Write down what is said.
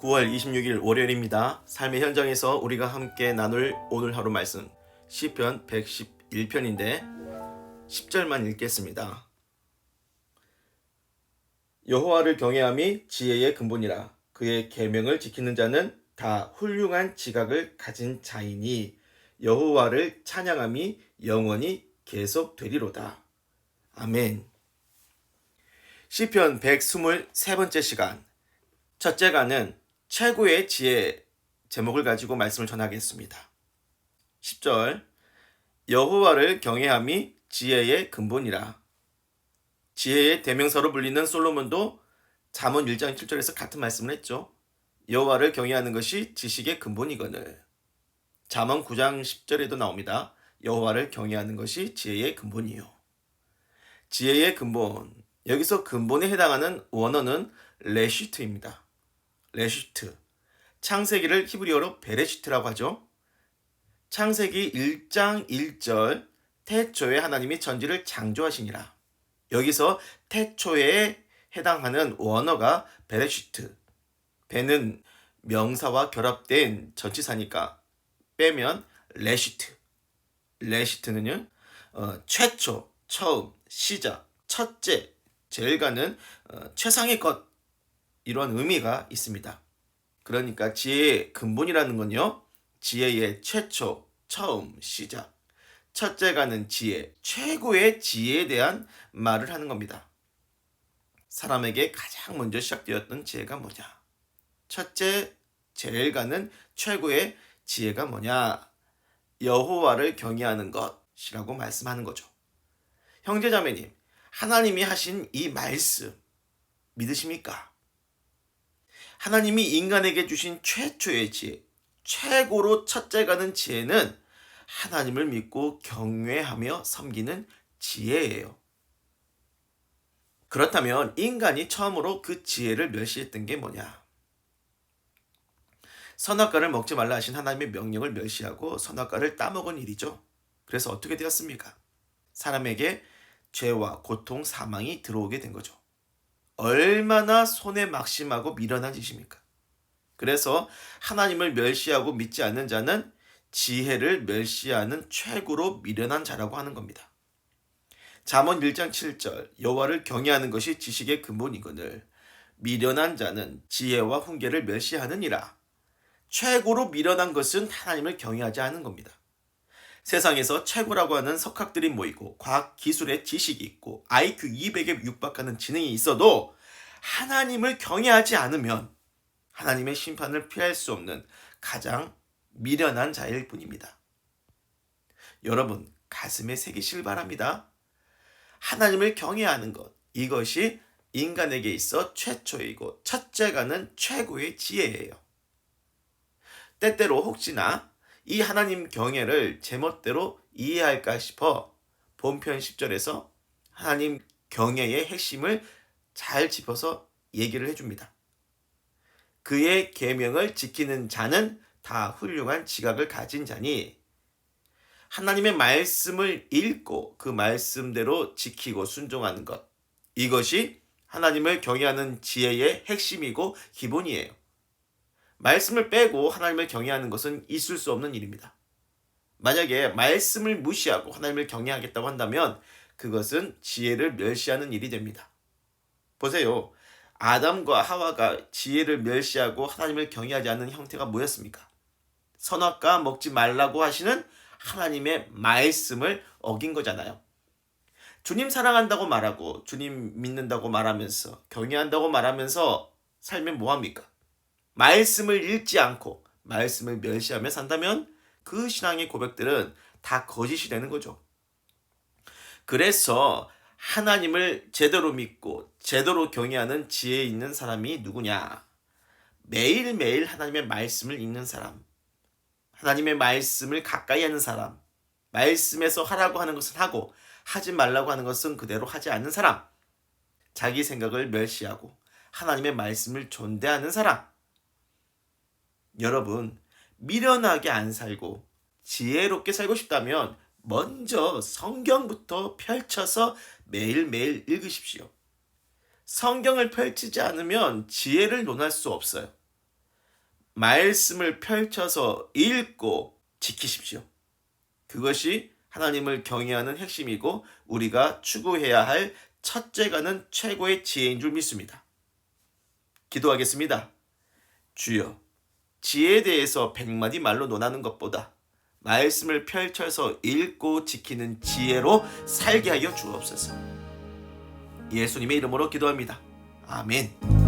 9월 26일 월요일입니다. 삶의 현장에서 우리가 함께 나눌 오늘 하루 말씀 시편 111편인데 10절만 읽겠습니다. 여호와를 경외함이 지혜의 근본이라. 그의 계명을 지키는 자는 다 훌륭한 지각을 가진 자이니 여호와를 찬양함이 영원히 계속되리로다. 아멘. 시편 123번째 시간. 첫째가는 최고의 지혜 제목을 가지고 말씀을 전하겠습니다. 10절. 여호와를 경외함이 지혜의 근본이라. 지혜의 대명사로 불리는 솔로몬도 잠언 1장 7절에서 같은 말씀을 했죠. 여호와를 경외하는 것이 지식의 근본이거늘. 잠언 9장 10절에도 나옵니다. 여호와를 경외하는 것이 지혜의 근본이요. 지혜의 근본. 여기서 근본에 해당하는 원어는 레시트입니다. 레시트. 창세기를 히브리어로 베레시트라고 하죠. 창세기 1장 1절 태초에 하나님이 천지를 창조하시니라. 여기서 태초에 해당하는 원어가 베레시트. 베는 명사와 결합된 전치사니까 빼면 레시트. 레시트는요 최초, 처음, 시작, 첫째, 제일가는 최상의 것, 이런 의미가 있습니다. 그러니까 지혜의 근본이라는 건요, 지혜의 최초, 처음, 시작, 첫째가는 지혜, 최고의 지혜에 대한 말을 하는 겁니다. 사람에게 가장 먼저 시작되었던 지혜가 뭐냐? 첫째, 제일가는 최고의 지혜가 뭐냐? 여호와를 경외하는 것이라고 말씀하는 거죠. 형제자매님, 하나님이 하신 이 말씀 믿으십니까? 하나님이 인간에게 주신 최초의 지혜, 최고로 첫째가는 지혜는 하나님을 믿고 경외하며 섬기는 지혜예요. 그렇다면 인간이 처음으로 그 지혜를 멸시했던 게 뭐냐? 선악과를 먹지 말라 하신 하나님의 명령을 멸시하고 선악과를 따먹은 일이죠. 그래서 어떻게 되었습니까? 사람에게 죄와 고통, 사망이 들어오게 된 거죠. 얼마나 손에 막심하고 미련한 짓입니까? 그래서 하나님을 멸시하고 믿지 않는 자는 지혜를 멸시하는 최고로 미련한 자라고 하는 겁니다. 잠언 1장 7절 여호와를 경외하는 것이 지식의 근본이거늘 미련한 자는 지혜와 훈계를 멸시하느니라. 최고로 미련한 것은 하나님을 경외하지 않은 겁니다. 세상에서 최고라고 하는 석학들이 모이고 과학 기술의 지식이 있고 IQ 200에 육박하는 지능이 있어도 하나님을 경외하지 않으면 하나님의 심판을 피할 수 없는 가장 미련한 자일 뿐입니다. 여러분, 가슴에 새기실 바랍니다. 하나님을 경외하는 것, 이것이 인간에게 있어 최초이고 첫째가는 최고의 지혜예요. 때때로 혹시나 이 하나님 경외를 제멋대로 이해할까 싶어 본편 10절에서 하나님 경외의 핵심을 잘 짚어서 얘기를 해줍니다. 그의 계명을 지키는 자는 다 훌륭한 지각을 가진 자니 하나님의 말씀을 읽고 그 말씀대로 지키고 순종하는 것, 이것이 하나님을 경외하는 지혜의 핵심이고 기본이에요. 말씀을 빼고 하나님을 경외하는 것은 있을 수 없는 일입니다. 만약에 말씀을 무시하고 하나님을 경외하겠다고 한다면 그것은 지혜를 멸시하는 일이 됩니다. 보세요. 아담과 하와가 지혜를 멸시하고 하나님을 경외하지 않는 형태가 뭐였습니까? 선악과 먹지 말라고 하시는 하나님의 말씀을 어긴 거잖아요. 주님 사랑한다고 말하고 주님 믿는다고 말하면서 경외한다고 말하면서 살면 뭐합니까? 말씀을 읽지 않고 말씀을 멸시하며 산다면 그 신앙의 고백들은 다 거짓이 되는 거죠. 그래서 하나님을 제대로 믿고 제대로 경외하는 지혜 있는 사람이 누구냐? 매일매일 하나님의 말씀을 읽는 사람, 하나님의 말씀을 가까이 하는 사람, 말씀에서 하라고 하는 것은 하고 하지 말라고 하는 것은 그대로 하지 않는 사람, 자기 생각을 멸시하고 하나님의 말씀을 존대하는 사람. 여러분, 미련하게 안 살고 지혜롭게 살고 싶다면 먼저 성경부터 펼쳐서 매일매일 읽으십시오. 성경을 펼치지 않으면 지혜를 논할 수 없어요. 말씀을 펼쳐서 읽고 지키십시오. 그것이 하나님을 경외하는 핵심이고 우리가 추구해야 할 첫째가는 최고의 지혜인 줄 믿습니다. 기도하겠습니다. 주여, 지혜에 대해서 100마디 말로 논하는 것보다 말씀을 펼쳐서 읽고 지키는 지혜로 살게 하여 주옵소서. 예수님의 이름으로 기도합니다. 아멘.